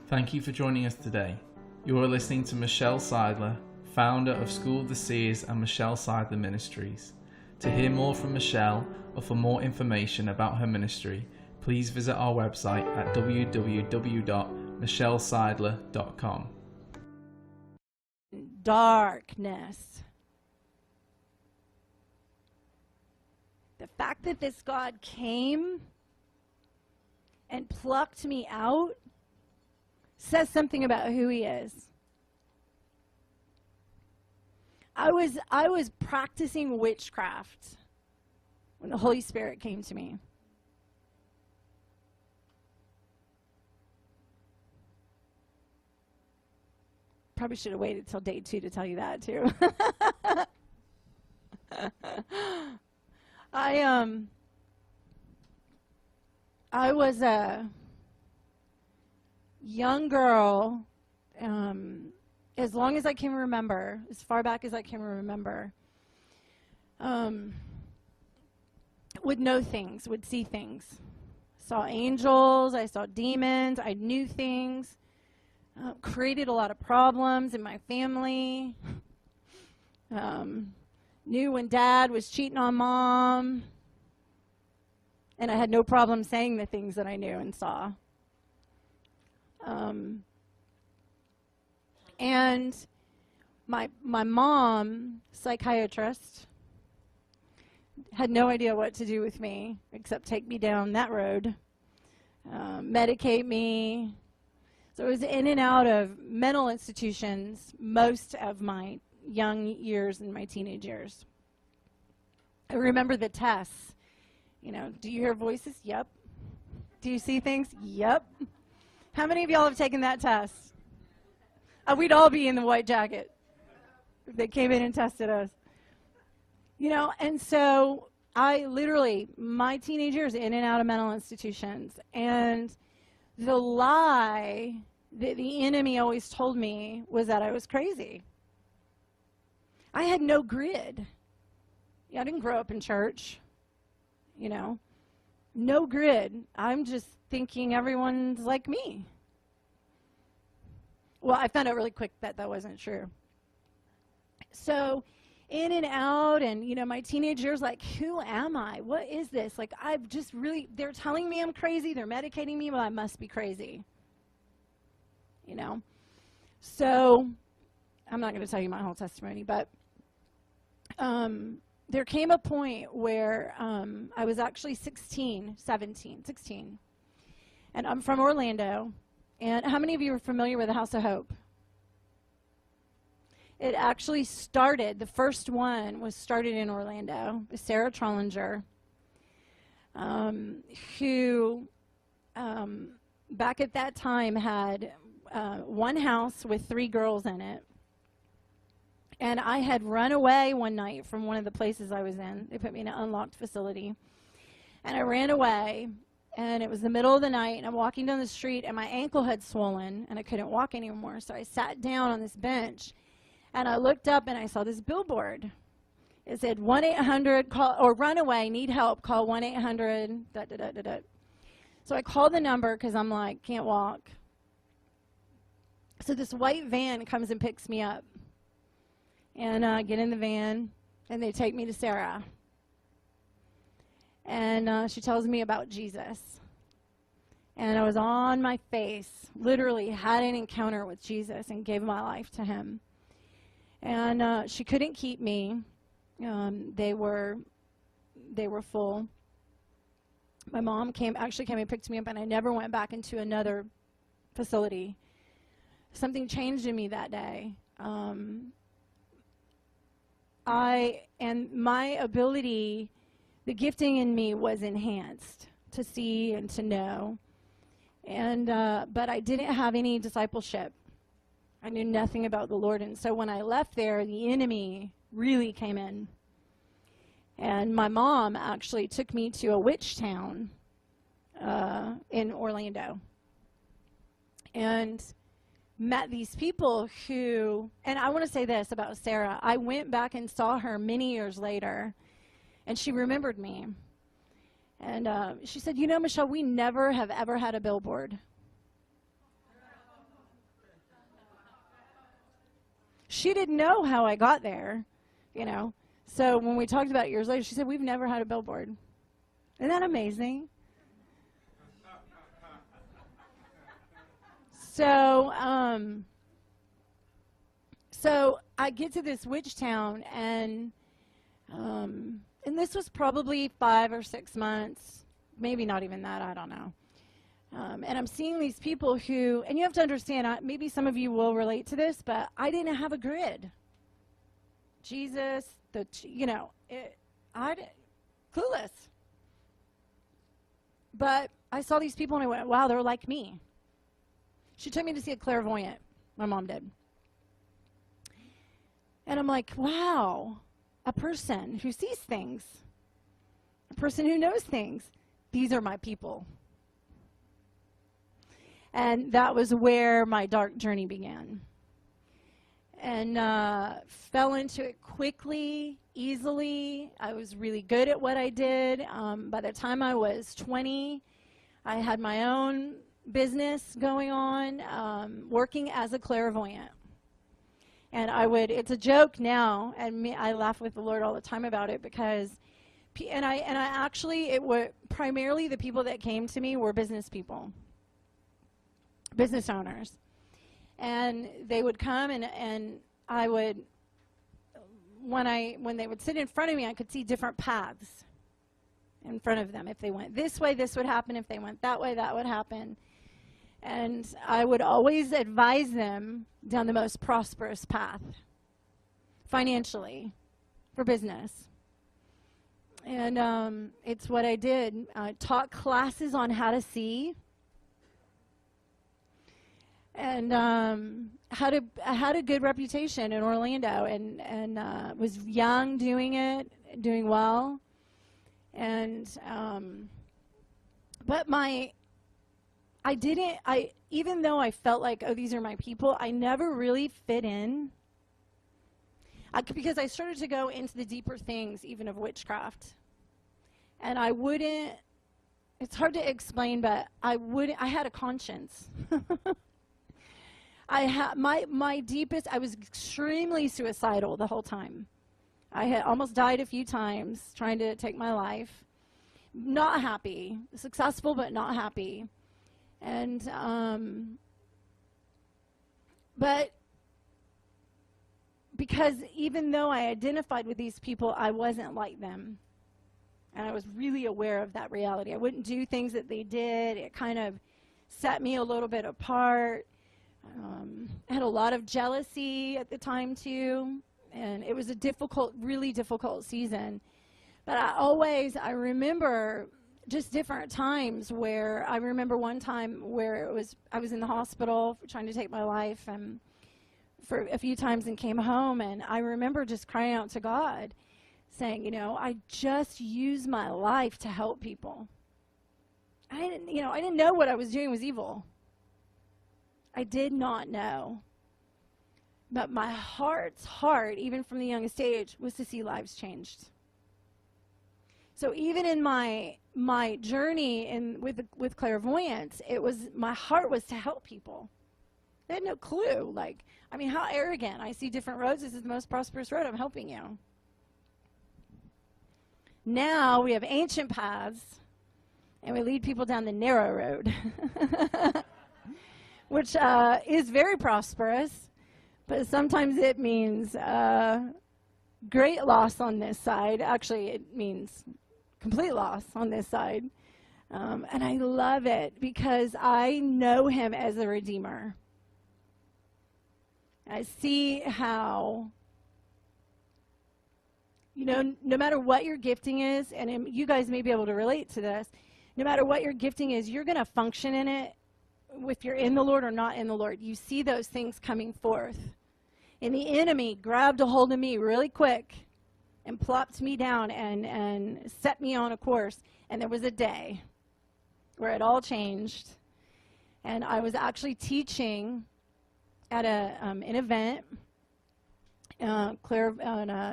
Thank you for joining us today. You are listening to Michelle Seidler, founder of School of the Seers and Michelle Seidler Ministries. To hear more from Michelle or for more information about her ministry, please visit our website at www.michelleseidler.com. Darkness. The fact that this God came and plucked me out says something about who he is. I was practicing witchcraft when the Holy Spirit came to me. Probably should have waited till day 2 to tell you that too. I was a young girl, as long as I can remember, as far back as I can remember, would know things, would see things. Saw angels, I saw demons, I knew things, created a lot of problems in my family, knew when Dad was cheating on Mom, and I had no problem saying the things that I knew and saw. And my mom, psychiatrist, had no idea what to do with me except take me down that road, medicate me. So I was in and out of mental institutions most of my young years and my teenage years. I remember the tests. You know, do you hear voices? Yep. Do you see things? Yep. How many of y'all have taken that test? We'd all be in the white jacket if they came in and tested us. You know, and so I literally, my teenage years in and out of mental institutions. And the lie that the enemy always told me was that I was crazy. I had no grid. Yeah, I didn't grow up in church, you know. No grid. I'm just thinking everyone's like me. Well, I found out really quick that that wasn't true. So in and out, and, you know, my teenage years, like, who am I? What is this? Like, I've just really, they're telling me I'm crazy. They're medicating me, but I must be crazy. You know? So I'm not going to tell you my whole testimony, but there came a point where I was actually 16. And I'm from Orlando. And how many of you are familiar with the House of Hope? It actually started, the first one was started in Orlando with Sarah Trollinger, who back at that time had one house with 3 girls in it. And I had run away one night from one of the places I was in. They put me in an unlocked facility. And I ran away, and it was the middle of the night, and I'm walking down the street, and my ankle had swollen, and I couldn't walk anymore. So I sat down on this bench, and I looked up, and I saw this billboard. It said 1-800, call, or run away, need help, call 1-800, So I called the number because I'm like, can't walk. So this white van comes and picks me up. And I get in the van, and they take me to Sarah. And she tells me about Jesus. And I was on my face, literally had an encounter with Jesus and gave my life to him. And she couldn't keep me. They were full. My mom actually came and picked me up, and I never went back into another facility. Something changed in me that day. And my ability, the gifting in me was enhanced to see and to know. And but I didn't have any discipleship. I knew nothing about the Lord. And so when I left there, the enemy really came in. And my mom actually took me to a witch town in Orlando. And met these people who, and I want to say this about Sarah. I went back and saw her many years later, and she remembered me. And she said, you know, Michelle, we never have ever had a billboard. she didn't know how I got there, you know. So when we talked about it years later, she said, we've never had a billboard. Isn't that amazing? So, so I get to this witch town, and this was probably 5 or 6 months, maybe not even that, I don't know. And I'm seeing these people who, and you have to understand, maybe some of you will relate to this, but I didn't have a grid. Jesus, clueless. But I saw these people and I went, wow, they're like me. She took me to see a clairvoyant. My mom did. And I'm like, wow, a person who sees things, a person who knows things. These are my people. And that was where my dark journey began. And fell into it quickly, easily. I was really good at what I did. By the time I was 20, I had my own business going on, working as a clairvoyant. And it's a joke now, and I laugh with the Lord all the time about it, because, it was primarily the people that came to me were business people, business owners. And they would come, and I would, when they would sit in front of me, I could see different paths in front of them. If they went this way, this would happen. If they went that way, that would happen. And I would always advise them down the most prosperous path, financially, for business. And it's what I did. I taught classes on how to see. And had a good reputation in Orlando, and was young doing it, doing well. And but even though I felt like, oh, these are my people, I never really fit in. Because I started to go into the deeper things, even of witchcraft. And I wouldn't, it's hard to explain, but I had a conscience. My deepest, I was extremely suicidal the whole time. I had almost died a few times trying to take my life. Not happy, successful but not happy. And, but because even though I identified with these people, I wasn't like them. And I was really aware of that reality. I wouldn't do things that they did. It kind of set me a little bit apart. I had a lot of jealousy at the time too, and it was a really difficult season. But I remember just different times where, I remember one time where I was in the hospital trying to take my life, and for a few times, and came home, and I remember just crying out to God, saying, I just use my life to help people. I didn't know what I was doing was evil. I did not know. But my heart's heart, even from the youngest age, was to see lives changed. So even in my journey with clairvoyance, my heart was to help people. They had no clue. How arrogant. I see different roads. This is the most prosperous road. I'm helping you. Now we have ancient paths, and we lead people down the narrow road, which is very prosperous, but sometimes it means great loss on this side. Actually, it means complete loss on this side. And I love it because I know him as a redeemer. I see how, no matter what your gifting is, and you guys may be able to relate to this, no matter what your gifting is, you're going to function in it if you're in the Lord or not in the Lord. You see those things coming forth. And the enemy grabbed a hold of me really quick and plopped me down and set me on a course. And there was a day where it all changed. And I was actually teaching at an event,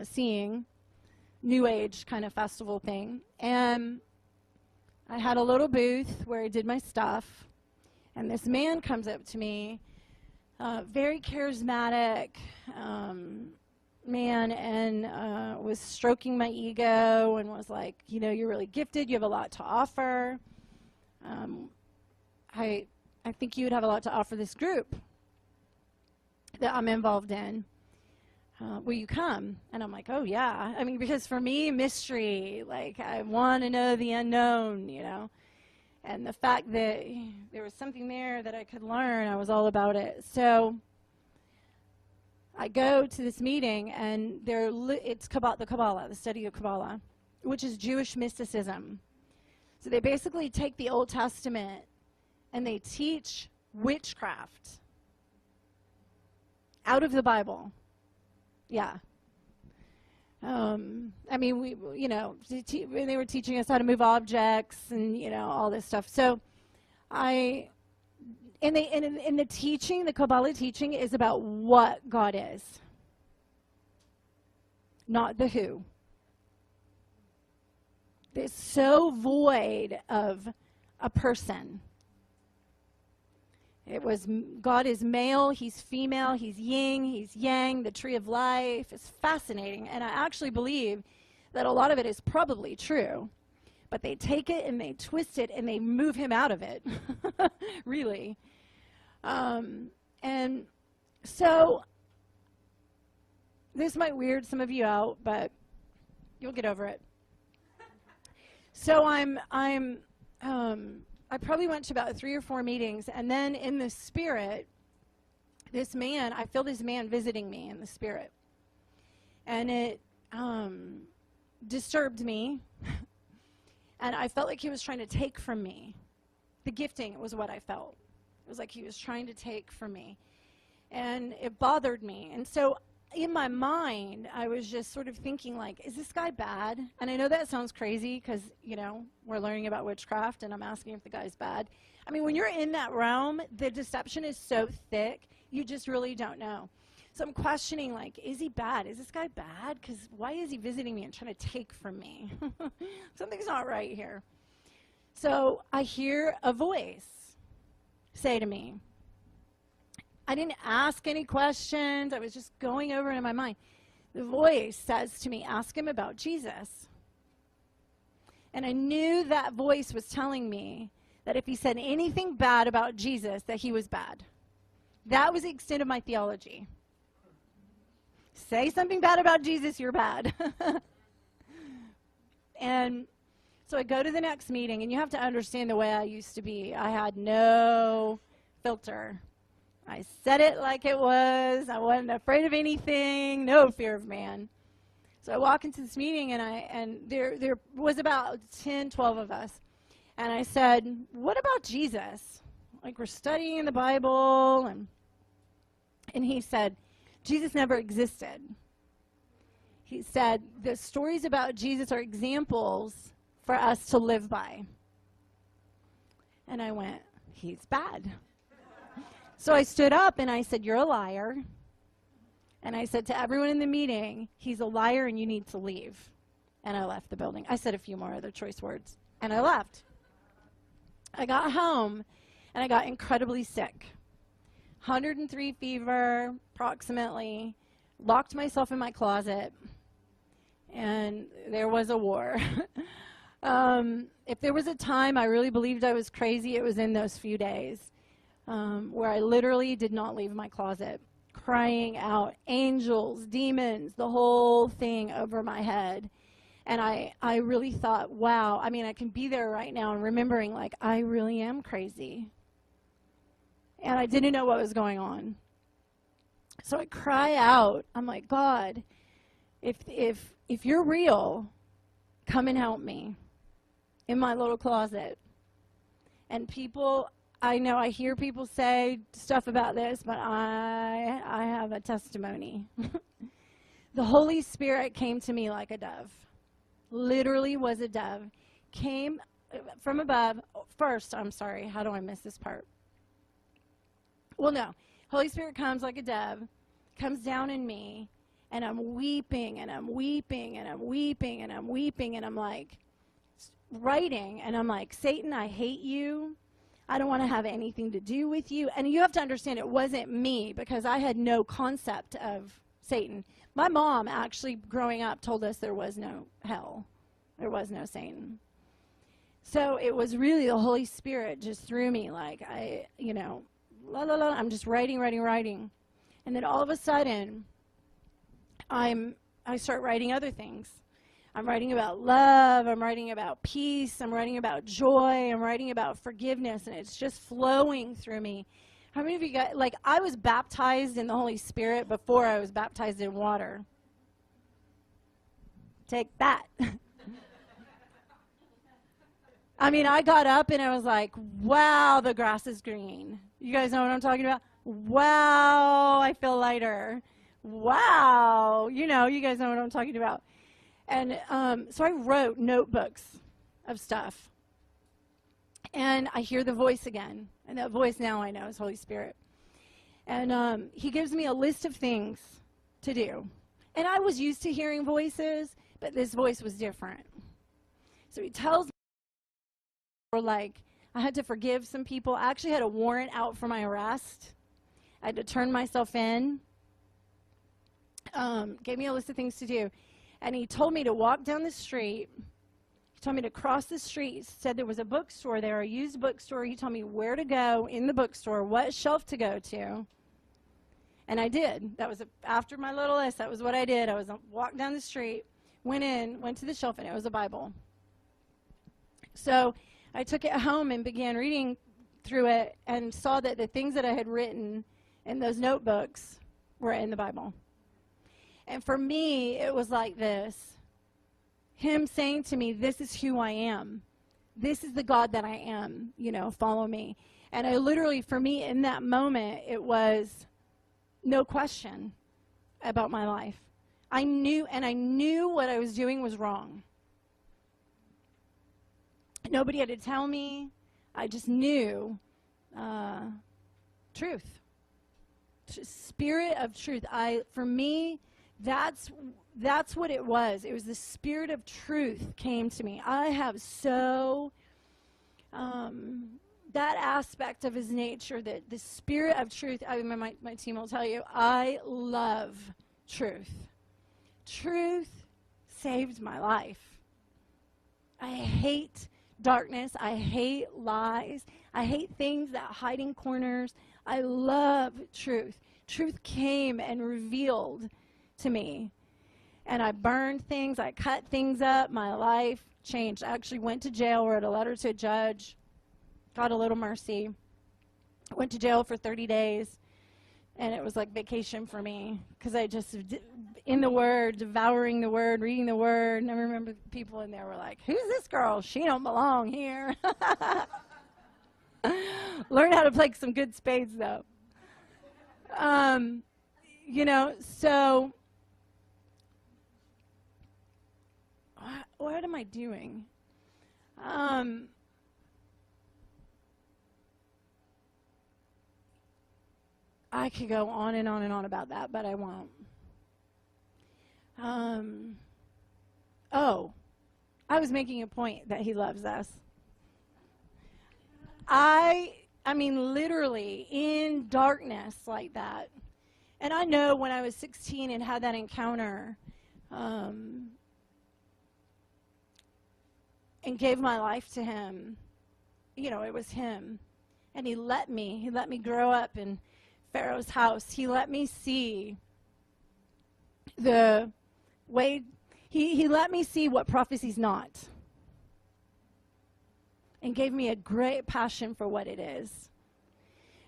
seeing New Age kind of festival thing. And I had a little booth where I did my stuff. And this man comes up to me very charismatic man, and was stroking my ego and was like, you know, you're really gifted, you have a lot to offer. I think you would have a lot to offer this group that I'm involved in. Will you come? And I'm like, oh yeah. I mean, because for me, mystery, like I want to know the unknown, you know. And the fact that there was something there that I could learn, I was all about it. So I go to this meeting, and it's the Kabbalah, the study of Kabbalah, which is Jewish mysticism. So they basically take the Old Testament and they teach witchcraft out of the Bible. Yeah. I mean, they were teaching us how to move objects and, you know, all this stuff. So in the teaching, the Kabbalah teaching is about what God is, not the who. It's so void of a person. It was, God is male, he's female, he's yin, he's yang, the tree of life. It's fascinating, and I actually believe that a lot of it is probably true, but they take it and they twist it and they move him out of it, really. And so this might weird some of you out, but you'll get over it. So I probably went to about 3 or 4 meetings, and then in the spirit, I feel this man visiting me in the spirit. And it disturbed me, and I felt like he was trying to take from me. The gifting was what I felt. It was like he was trying to take from me. And it bothered me. And so in my mind, I was just sort of thinking, like, is this guy bad? And I know that sounds crazy because, you know, we're learning about witchcraft, and I'm asking if the guy's bad. I mean, when you're in that realm, the deception is so thick, you just really don't know. So I'm questioning, like, is he bad? Is this guy bad? Because why is he visiting me and trying to take from me? Something's not right here. So I hear a voice say to me, I didn't ask any questions. I was just going over it in my mind. The voice says to me, ask him about Jesus. And I knew that voice was telling me that if he said anything bad about Jesus, that he was bad. That was the extent of my theology. Say something bad about Jesus, you're bad. And so I go to the next meeting, and you have to understand the way I used to be. I had no filter. I said it like it was. I wasn't afraid of anything, no fear of man. So I walk into this meeting, and there was about 10, 12 of us. And I said, what about Jesus? Like, we're studying the Bible. And he said, Jesus never existed. He said, the stories about Jesus are examples for us to live by. And I went, he's bad. So I stood up and I said, you're a liar. And I said to everyone in the meeting, he's a liar and you need to leave. And I left the building. I said a few more other choice words, and I left. I got home, and I got incredibly sick. 103 fever, approximately. Locked myself in my closet, and there was a war. If there was a time I really believed I was crazy, it was in those few days. Where I literally did not leave my closet, crying out, angels, demons, the whole thing over my head. And I really thought, wow, I mean, I can be there right now and remembering, like, I really am crazy. And I didn't know what was going on. So I cry out, I'm like, God, if you're real, come and help me in my little closet. And people, I know I hear people say stuff about this, but I have a testimony. The Holy Spirit came to me like a dove. Literally was a dove. Came from above. First, I'm sorry, how do I miss this part? Well, no. Holy Spirit comes like a dove, comes down in me, and I'm weeping, and I'm weeping, and I'm weeping, and I'm weeping, and I'm like writing, and I'm like, Satan, I hate you. I don't want to have anything to do with you. And you have to understand it wasn't me, because I had no concept of Satan. My mom actually, growing up, told us there was no hell. There was no Satan. So it was really the Holy Spirit just through me, like, I'm just writing. And then all of a sudden, I start writing other things. I'm writing about love, I'm writing about peace, I'm writing about joy, I'm writing about forgiveness, and it's just flowing through me. How many of you guys, like, I was baptized in the Holy Spirit before I was baptized in water. Take that. I mean, I got up and I was like, wow, the grass is green. You guys know what I'm talking about? Wow, I feel lighter. Wow, you guys know what I'm talking about. And so I wrote notebooks of stuff. And I hear the voice again. And that voice now I know is Holy Spirit. And he gives me a list of things to do. And I was used to hearing voices, but this voice was different. So he tells me, like, I had to forgive some people. I actually had a warrant out for my arrest. I had to turn myself in. Gave me a list of things to do. And he told me to walk down the street. He told me to cross the street. He said there was a bookstore there, a used bookstore. He told me where to go in the bookstore, what shelf to go to. And I did. That was after my little list. That was what I did. I walked down the street, went to the shelf, and it was a Bible. So I took it home and began reading through it and saw that the things that I had written in those notebooks were in the Bible. And for me, it was like this. Him saying to me, this is who I am. This is the God that I am, follow me. And I literally, for me, in that moment, it was no question about my life. I knew what I was doing was wrong. Nobody had to tell me. I just knew truth. Spirit of truth. For me, that's what it was. It was the Spirit of truth came to me. I have that aspect of his nature, that the Spirit of truth, my team will tell you, I love truth. Truth saved my life. I hate darkness. I hate lies. I hate things that hide in corners. I love truth. Truth came and revealed to me. And I burned things. I cut things up. My life changed. I actually went to jail, wrote a letter to a judge, got a little mercy. Went to jail for 30 days. And it was like vacation for me, because I just, in the Word, devouring the Word, reading the Word. And I remember people in there were like, who's this girl? She don't belong here. Learn how to play some good spades, though. So what am I doing? I could go on and on and on about that, but I won't. I was making a point that he loves us. I mean, literally in darkness like that. And I know when I was 16 and had that encounter and gave my life to him, it was him. And he let me grow up in Pharaoh's house. He let me see the way, he let me see what prophecy's not. And gave me a great passion for what it is.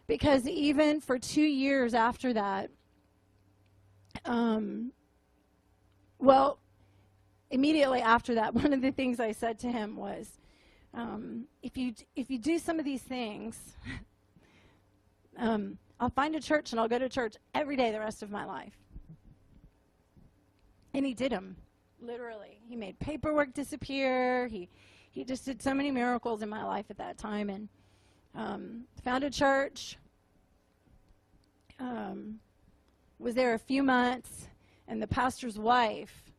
Because even for 2 years after that, immediately after that, one of the things I said to him was, if you do some of these things, I'll find a church and I'll go to church every day the rest of my life. And he did them, literally. He made paperwork disappear. He just did so many miracles in my life at that time. And found a church. Was there a few months, and the pastor's wife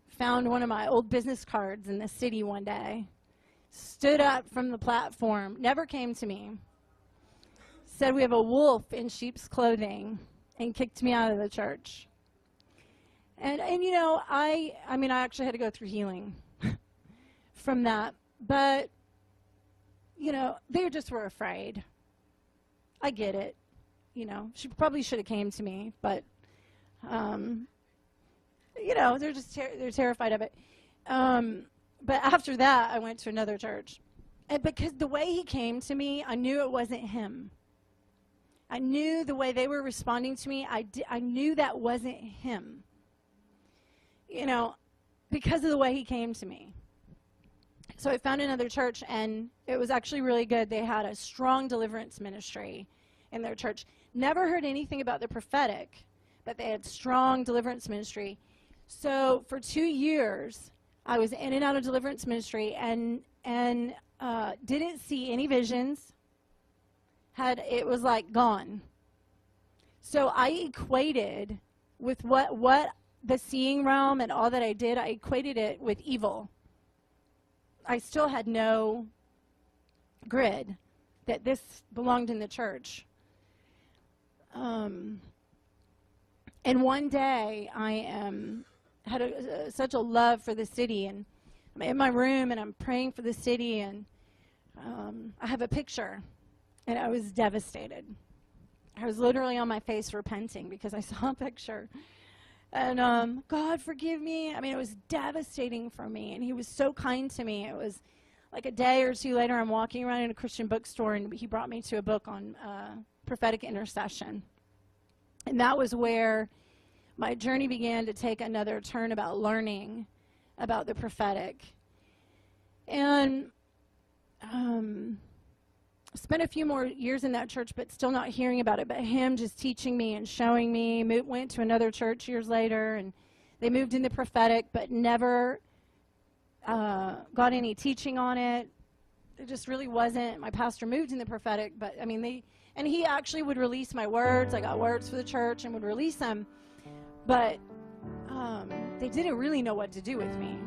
found one of my old business cards in the city one day. stood up from the platform, never came to me, said, "We have a wolf in sheep's clothing," and kicked me out of the church. And you know, I mean, I actually had to go through healing from that. But, you know, they just were afraid. I get it. You know, she probably should have came to me, but, you know, they're just they're terrified of it. But after that, I went to another church. And because the way he came to me, I knew it wasn't him. I knew the way they were responding to me, I knew that wasn't him. You know, because of the way he came to me. So I found another church, and it was actually really good. They had a strong deliverance ministry in their church. Never heard anything about the prophetic, but they had strong deliverance ministry. So for 2 years, I was in and out of deliverance ministry, and didn't see any visions. It was like gone. So I equated with what the seeing realm and all that I did, I equated it with evil. I still had no grid that this belonged in the church. And one day I had such a love for the city, and I'm in my room and I'm praying for the city, and I have a picture, and I was devastated. I was literally on my face repenting because I saw a picture. And God, forgive me. I mean, it was devastating for me, and he was so kind to me. It was like a day or two later, I'm walking around in a Christian bookstore, and he brought me to a book on prophetic intercession. And that was where my journey began to take another turn about learning about the prophetic. And spent a few more years in that church, but still not hearing about it, but him just teaching me and showing me. Went to another church years later, and they moved in the prophetic, but never got any teaching on it. It just really wasn't. My pastor moved in the prophetic, but I mean, he actually would release my words. I got words for the church and would release them, but they didn't really know what to do with me.